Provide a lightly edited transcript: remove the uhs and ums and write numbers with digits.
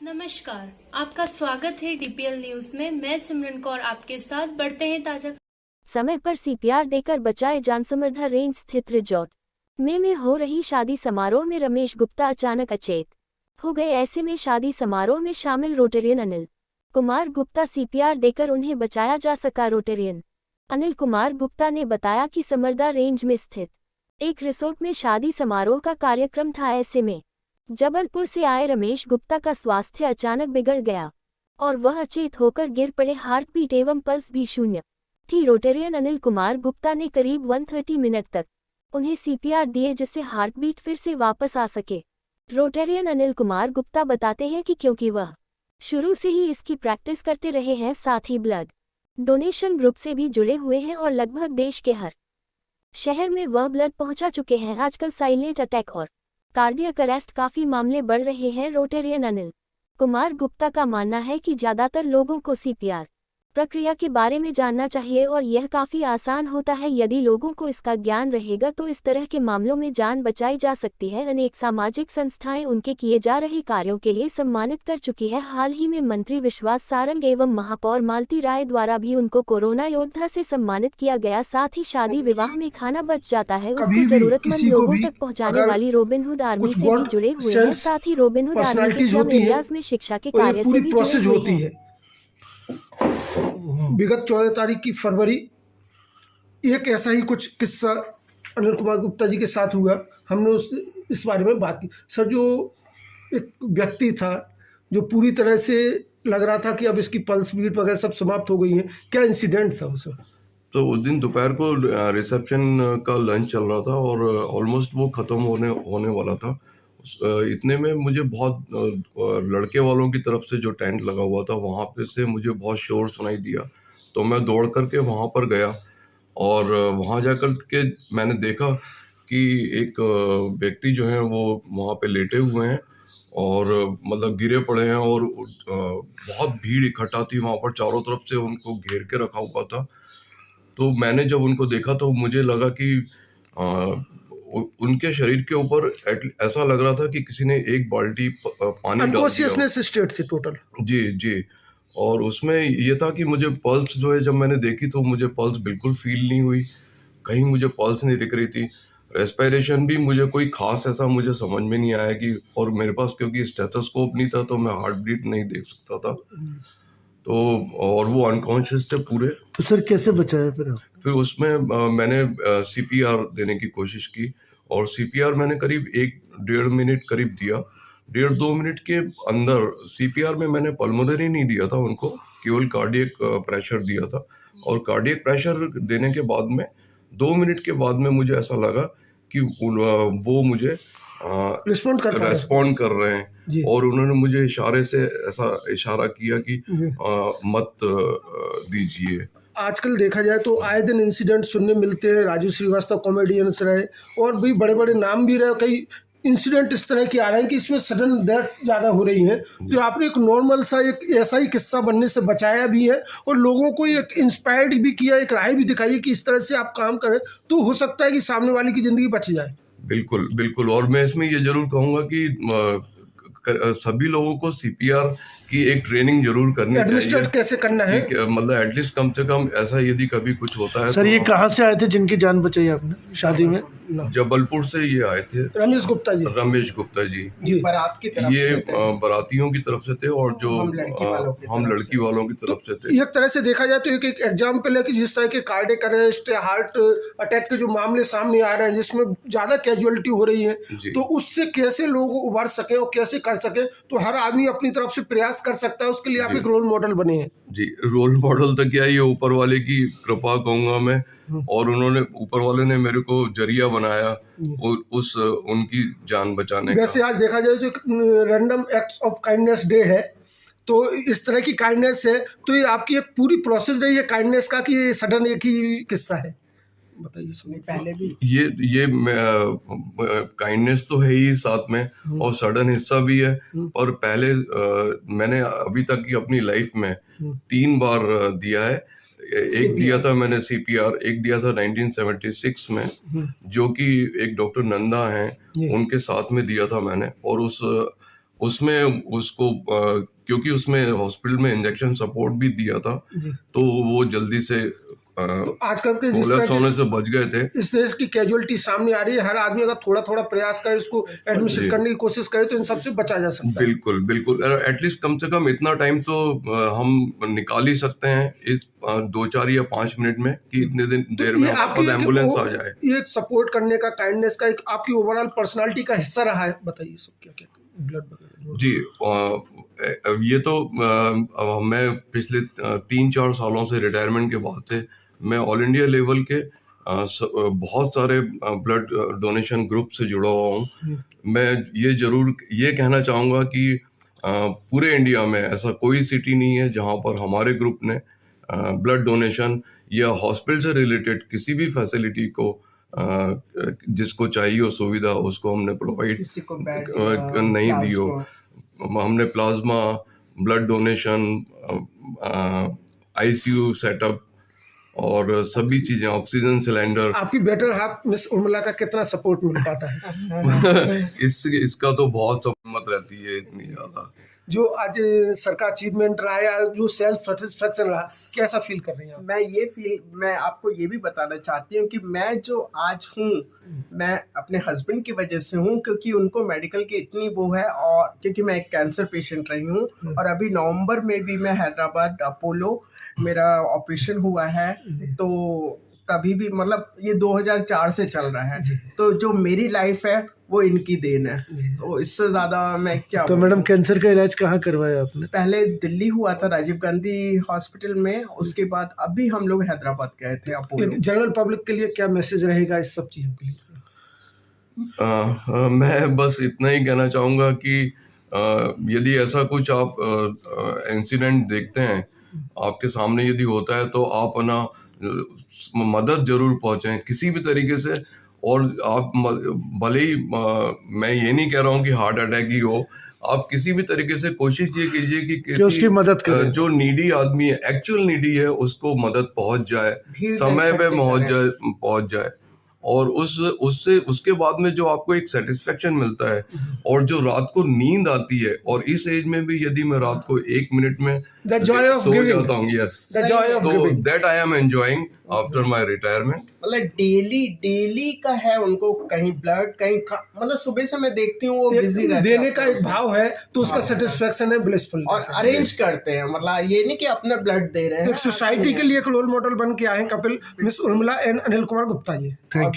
नमस्कार, आपका स्वागत है डीपीएल न्यूज में। मैं सिमरन कौर आपके साथ। बढ़ते हैं ताजा। समय पर सीपीआर देकर बचाए जान। समर्धा रेंज स्थित रिजॉर्ट में हो रही शादी समारोह में रमेश गुप्ता अचानक अचेत हो गए। ऐसे में शादी समारोह में शामिल रोटेरियन अनिल कुमार गुप्ता सीपीआर देकर उन्हें बचाया जा सका। रोटेरियन अनिल कुमार गुप्ता ने बताया कि समर्धा रेंज में स्थित एक रिसोर्ट में शादी समारोह का कार्यक्रम था। ऐसे में जबलपुर से आए रमेश गुप्ता का स्वास्थ्य अचानक बिगड़ गया और वह अचेत होकर गिर पड़े। हार्टबीट एवं पल्स भी शून्य थी। रोटेरियन अनिल कुमार गुप्ता ने करीब 130 मिनट तक उन्हें सीपीआर दिए जिससे हार्टबीट फिर से वापस आ सके। रोटेरियन अनिल कुमार गुप्ता बताते हैं कि क्योंकि वह शुरू से ही इसकी प्रैक्टिस करते रहे हैं, साथ ही ब्लड डोनेशन ग्रुप से भी जुड़े हुए हैं और लगभग देश के हर शहर में वह ब्लड पहुंचा चुके हैं। आजकल साइलेंट अटैक और कार्डियक अरेस्ट काफ़ी मामले बढ़ रहे हैं। रोटेरियन अनिल कुमार गुप्ता का मानना है कि ज़्यादातर लोगों को सीपीआर प्रक्रिया के बारे में जानना चाहिए और यह काफ़ी आसान होता है। यदि लोगों को इसका ज्ञान रहेगा तो इस तरह के मामलों में जान बचाई जा सकती है। अनेक सामाजिक संस्थाएं उनके किए जा रहे कार्यों के लिए सम्मानित कर चुकी है। हाल ही में मंत्री विश्वास सारंग एवं महापौर मालती राय द्वारा भी उनको कोरोना योद्धा से सम्मानित किया गया। साथ ही शादी विवाह में खाना बच जाता है उसको जरूरतमंद लोगों तक पहुँचाने वाली रोबिनहुड आर्मी से भी जुड़े हुए हैं। साथ ही रोबिनहुड आर्मी के स्लम एरियाज में शिक्षा के कार्य से भी जुड़े हुए हैं। विगत 14 तारीख की फरवरी एक ऐसा ही कुछ किस्सा अनिल कुमार गुप्ता जी के साथ हुआ। हमने इस बारे में बात की। सर, जो एक व्यक्ति था जो पूरी तरह से लग रहा था कि अब इसकी पल्स बीट वगैरह सब समाप्त हो गई है, क्या इंसिडेंट था वो सर? तो उस दिन दोपहर को रिसेप्शन का लंच चल रहा था और ऑलमोस्ट वो ख़त्म होने वाला था। इतने में मुझे बहुत लड़के वालों की तरफ से जो टेंट लगा हुआ था वहाँ पे से मुझे बहुत शोर सुनाई दिया। तो मैं दौड़ करके वहाँ पर गया और वहाँ जाकर के मैंने देखा कि एक व्यक्ति जो है वो वहाँ पे लेटे हुए हैं और मतलब गिरे पड़े हैं और बहुत भीड़ इकट्ठा थी वहाँ पर, चारों तरफ से उनको घेर के रखा हुआ था। तो मैंने जब उनको देखा तो मुझे लगा कि उनके शरीर के ऊपर ऐसा लग रहा था कि किसी ने एक बाल्टी पानी डाल दिया। अनकॉन्शियसनेस स्टेट थी टोटल। जी जी। और उसमें ये था कि मुझे पल्स जो है जब मैंने देखी तो मुझे पल्स बिल्कुल फील नहीं हुई, कहीं मुझे पल्स नहीं दिख रही थी। रेस्पिरेशन भी मुझे कोई खास ऐसा मुझे समझ में नहीं आया कि, और मेरे पास क्योंकि स्टेथोस्कोप नहीं था तो मैं हार्ट बीट नहीं देख सकता था। तो और वो अनकॉन्शियस थे पूरे। तो सर कैसे बचाया फिर उसमें मैंने सीपीआर देने की कोशिश की और सीपीआर मैंने करीब 1-1.5 मिनट करीब दिया। 1.5-2 मिनट के अंदर सीपीआर में मैंने पल्मोनरी नहीं दिया था उनको, केवल कार्डियक प्रेशर दिया था। और कार्डियक प्रेशर देने के बाद में 2 मिनट के बाद में मुझे ऐसा लगा कि वो मुझे रिस्पॉन्ड कर रहे हैं और उन्होंने मुझे इशारे से ऐसा इशारा किया कि मत दीजिए। आजकल देखा जाए तो आए दिन इंसिडेंट सुनने मिलते हैं। राजू श्रीवास्तव कॉमेडियंस रहे और भी बड़े बड़े नाम भी रहे, कई इंसिडेंट इस तरह के आ रहे हैं कि इसमें सडन डेथ ज़्यादा हो रही है। तो आपने एक नॉर्मल सा एक ऐसा ही किस्सा बनने से बचाया भी है और लोगों को एक इंस्पायर्ड भी किया, एक राय भी दिखाई कि इस तरह से आप काम करें तो हो सकता है कि सामने वाले की ज़िंदगी बच जाए। बिल्कुल बिल्कुल। और मैं इसमें ये जरूर कहूँगा कि सभी लोगों को सीपीआर की एक ट्रेनिंग जरूर करनी चाहिए। कैसे करना है, मतलब एटलीस्ट कम से कम ऐसा यदि कभी कुछ होता है। सर तो ये कहाँ से आए थे जिनकी जान बचाई आपने शादी में? जबलपुर से ये आए थे रमेश गुप्ता जी। बारात की तरफ ये बारातियों की तरफ से थे और जो हम लड़की वालों की तरफ से थे। एक तरह से देखा जाए तो एक एग्जाम्पल है कि जिस तरह के कार्डियक अरेस्ट, हार्ट अटैक के जो मामले सामने आ रहे हैं जिसमें ज़्यादा कैजुअलिटी हो रही है, तो उससे कैसे लोग उभर सके और कैसे कर सके, तो हर आदमी अपनी तरफ से प्रयास कर सकता है। उसके लिए आप एक रोल मॉडल बने हैं। जी, रोल मॉडल तो क्या, ये ऊपर वाले की कृपा कहूँगा मैं। और उन्होंने, ऊपर वाले ने मेरे को जरिया बनाया उनकी जान बचाने का। वैसे आज देखा जाए जो random acts of kindness day है, तो इस तरह की काइंडनेस है, तो ये आपकी एक पूरी प्रोसेस रही है काइंडनेस का कि ये सडन एक ही किस्सा है? बताइए। इसमें पहले भी ये काइंडनेस तो है ही साथ में और सडन हिस्सा भी है। और पहले मैंने अभी तक की अपनी लाइफ में 3 बार दिया है। एक दिया था मैंने सीपीआर, एक दिया था 1976 में, जो कि एक डॉक्टर नंदा हैं उनके साथ में दिया था मैंने। और उसमें उसको क्योंकि उसमें हॉस्पिटल में इंजेक्शन सपोर्ट भी दिया था, जी। तो वो जल्दी से तो आजकल के जिस कोलैप्स तरह होने से बच गए थे। इस देश की कैजुअलिटी सामने आ रही है, हर आदमी अगर थोड़ा थोड़ा प्रयास करे, इसको एडमिशन जी। करने की कोशिश करे, तो इन सबसे बचा जा सकता है। बिल्कुल बिल्कुल, एटलीस्ट कम से कम इतना टाइम तो हम निकाल ही सकते हैं इस 2-4 या 5 मिनट में कि इतने देर में ये हमारे आपकी पास एम्बुलेंस आ जाए। ये सपोर्ट करने का, काइंडनेस का एक आपकी ओवरऑल पर्सनालिटी का हिस्सा रहा है। बताइए सब क्या क्या ब्लड वगैरह। जी, ये तो मैं पिछले 3-4 सालों से रिटायरमेंट के बाद से मैं ऑल इंडिया लेवल के बहुत सारे ब्लड डोनेशन ग्रुप से जुड़ा हुआ हूँ। मैं ये ज़रूर ये कहना चाहूँगा कि पूरे इंडिया में ऐसा कोई सिटी नहीं है जहाँ पर हमारे ग्रुप ने ब्लड डोनेशन या हॉस्पिटल से रिलेटेड किसी भी फैसिलिटी को जिसको चाहिए वो सुविधा उसको हमने प्रोवाइड किसी को बेड नहीं दी हो। हमने plasma, blood donation, ICU setup और सभी चीजें, ऑक्सीजन सिलेंडर। आपकी बेटर हाफ मिस उर्मिला का कितना सपोर्ट मिल पाता है? इसका तो बहुत हिम्मत रहती है, इतनी ज्यादा। जो आज सरकार अचीवमेंट रहा या जो सेल्फ सेटिस्फेक्शन रहा, कैसा फील कर रही हैं आप? मैं आपको ये भी बताना चाहती हूँ कि मैं जो आज हूँ, मैं अपने हस्बैंड की वजह से हूँ, क्योंकि उनको मेडिकल की इतनी वो है, और क्योंकि मैं एक कैंसर पेशेंट रही हूँ, और अभी नवंबर में भी मैं हैदराबाद अपोलो मेरा ऑपरेशन हुआ है, तो तभी भी मतलब ये 2004 से चल रहा है, तो जो मेरी लाइफ है वो इनकी देन है, तो इससे ज्यादा मैं क्या तो मैडम, कैंसर का इलाज कहाँ करवाया आपने? पहले दिल्ली हुआ था राजीव गांधी हॉस्पिटल में, उसके बाद अभी हम लोग हैदराबाद गए थे अपोलो। जनरल पब्लिक के लिए क्या मैसेज रहेगा इस सब चीज़ों के लिए? मैं बस इतना ही कहना चाहूँगा कि यदि ऐसा कुछ आप इंसिडेंट देखते हैं, आपके सामने यदि होता है, तो आप ना मदद जरूर पहुँचाएं किसी भी तरीके से। और आप भले ही मैं ये नहीं कह रहा हूँ कि हार्ट अटैक ही हो, आप किसी भी तरीके से कोशिश ये कीजिए कि किसी उसकी मदद करें। जो नीडी आदमी है, एक्चुअल नीडी है, उसको मदद पहुँच जाए, समय पे पहुँच जाए। और उसके बाद में जो आपको एक सेटिस्फेक्शन मिलता है, और जो रात को नींद आती है, और इस एज में भी यदि मैं रात को 1 मिनट में The joy of so giving. जाता हूँ, यस, The joy of तो giving. That I am enjoying after my retirement. मतलब डेली का है उनको, कहीं ब्लड मतलब सुबह से मैं देखती हूँ वो बिजी रहते हैं, देने का एक भाव है, तो उसका सेटिस्फेक्शन है, ब्लिसफुल। और अरेंज करते हैं, मतलब ये नहीं कि अपना ब्लड दे रहे हैं। एक सोसाइटी के लिए एक रोल मॉडल बन के आए हैं Kapil, miss Urmila and Anil Kumar Gupta ji. Thank you.